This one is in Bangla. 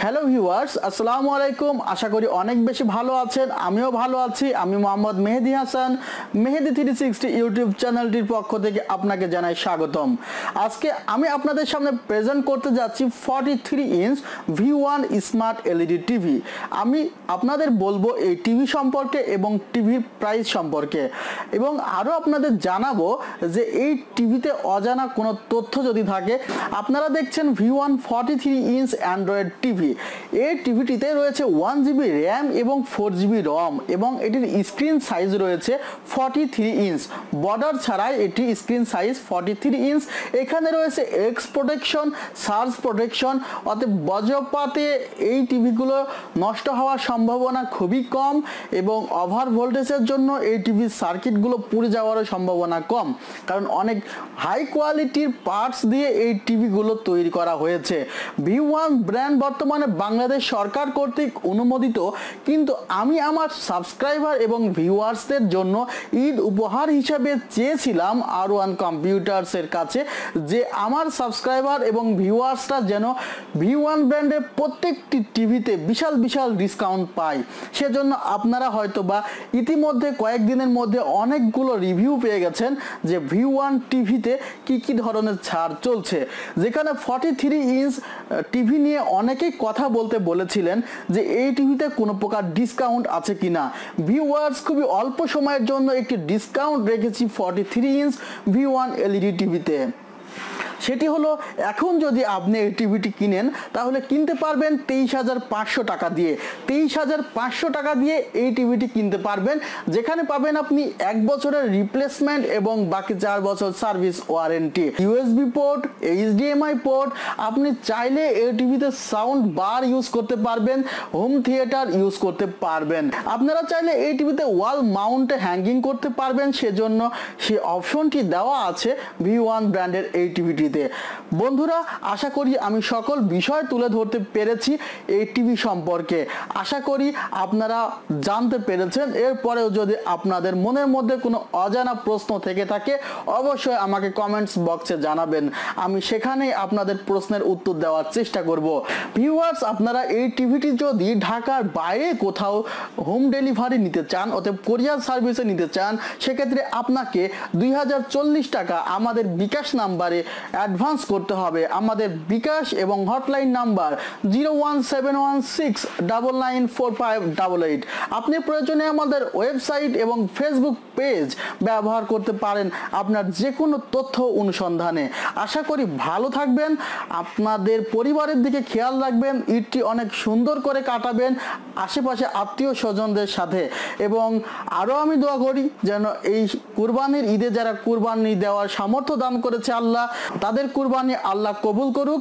হ্যালো ভিউয়ার্স, আসসালামু আলাইকুম। আশা করি অনেক বেশি ভালো আছেন। আমিও ভালো আছি। আমি মোহাম্মদ মেহেদি হাসান, মেহেদি 360 ইউটিউব চ্যানেলটির পক্ষ থেকে আপনাকে জানাই স্বাগতম। আজকে আমি আপনাদের সামনে প্রেজেন্ট করতে যাচ্ছি 43 inch ViewOne smart LED TV. আমি আপনাদের বলবো এই টিভি সম্পর্কে এবং টিভির প্রাইস সম্পর্কে, এবং আরও আপনাদের জানাবো যে এই টিভিতে অজানা কোনো তথ্য যদি থাকে। আপনারা দেখছেন ViewOne 43 ইঞ্চ অ্যান্ড্রয়েড টিভি। এই টিভিটিতে রয়েছে 1GB র্যাম এবং 4GB রম, এবং এটির স্ক্রিন সাইজ রয়েছে 43 ইঞ্চ। বর্ডার ছাড়াই এটি স্ক্রিন সাইজ 43 ইঞ্চ। এখানে রয়েছে এক্স প্রোটেকশন, সার্জ প্রোটেকশন, অতএব বজ্রপাতে এই টিভিগুলো নষ্ট হওয়ার সম্ভাবনা খুবই কম, এবং ওভার ভোল্টেজের জন্য এই টিভির সার্কিটগুলো পুড়ে যাওয়ারও সম্ভাবনা কম, কারণ অনেক হাই কোয়ালিটির পার্টস দিয়ে এই টিভিগুলো তৈরি করা হয়েছে। ViewOne ব্র্যান্ড বর্তমানে বাংলাদেশ সরকার কর্তৃক অনুমোদিত, কিন্তু আমি আমার সাবস্ক্রাইবার এবং ভিউয়ার্সদের জন্য ঈদ উপহার হিসাবে চেয়েছিলাম R1 কম্পিউটার্সের কাছে যে আমার সাবস্ক্রাইবার এবং ভিউয়ার্সরা যেন ViewOne ব্র্যান্ডের প্রত্যেকটি টিভিতে বিশাল বিশাল ডিসকাউন্ট পায়। সেজন্য আপনারা হয়তো বা ইতিমধ্যে কয়েকদিনের মধ্যে অনেকগুলো রিভিউ পেয়ে গেছেন যে ViewOne টিভিতে কি কি ধরনের ছাড় চলছে, যেখানে 43 ইঞ্চ টিভি নিয়ে অনেকেই কথা বলতে বলেছিলেন যে এই টিভিতে কোনো প্রকার ডিসকাউন্ট আছে কিনা। ভিউয়ার্স, খুবই অল্প সময়ের জন্য একটি ডিসকাউন্ট রেখেছি 43 ইঞ্চ ViewOne এলইডি টিভিতে। সেটি হলো, এখন যদি আপনি এই টিভিটি কিনেন তাহলে কিনতে পারবেন 23,500 টাকা দিয়ে। 23,500 টাকা দিয়ে এই টিভিটি কিনতে পারবেন, যেখানে পাবেন আপনি 1 বছরের রিপ্লেসমেন্ট এবং বাকি 4 বছর service warranty, USB port, HDMI port. আপনি চাইলে এই টিভিতে সাউন্ড বার ইউজ করতে পারবেন, হোম থিয়েটার ইউজ করতে পারবেন। আপনারা চাইলে এই টিভিতে ওয়াল মাউন্টে হ্যাঙ্গিং করতে পারবেন, সেজন্য সেই অপশনটি দেওয়া আছে ViewOne ব্র্যান্ডের এই টিভিটিতে। বন্ধুরা, আশা করি আমি সকল বিষয় তুলে ধরতে পেরেছি এই টিভি সম্পর্কে। আশা করি আপনারা জানতে পেরেছেন। এরপরেও যদি আপনাদের মনের মধ্যে কোনো অজানা প্রশ্ন থেকে থাকে অবশ্যই আমাকে কমেন্টস বক্সে জানাবেন, আমি সেখানেই আপনাদের প্রশ্নের উত্তর দেওয়ার চেষ্টা করব। ভিউয়ার্স, আপনারা এই টিভিটি যদি ঢাকার বাইরে কোথাও হোম ডেলিভারি নিতে চান, অর্থাৎ কোরিয়ার সার্ভিসে নিতে চান, সেক্ষেত্রে আপনাকে 2040 টাকা আমাদের বিকাশ নাম্বারে অ্যাডভান্স করতে হবে। আমাদের বিকাশ এবং হটলাইন নাম্বার 01716994588। আপনি প্রয়োজনে আমাদের ওয়েবসাইট এবং ফেসবুক পেজ ব্যবহার করতে পারেন আপনার যে কোনো তথ্য অনুসন্ধানে। আশা করি ভালো থাকবেন, আপনাদের পরিবারের দিকে খেয়াল রাখবেন, ঈদটি অনেক সুন্দর করে কাটাবেন আশেপাশে আত্মীয় স্বজনদের সাথে। এবং আরও আমি দোয়া করি যেন এই কুরবানির ঈদে যারা কুরবানি দেওয়ার সামর্থ্য দান করেছে আল্লাহ, তাদের কুরবানি আল্লাহ কবুল করুক।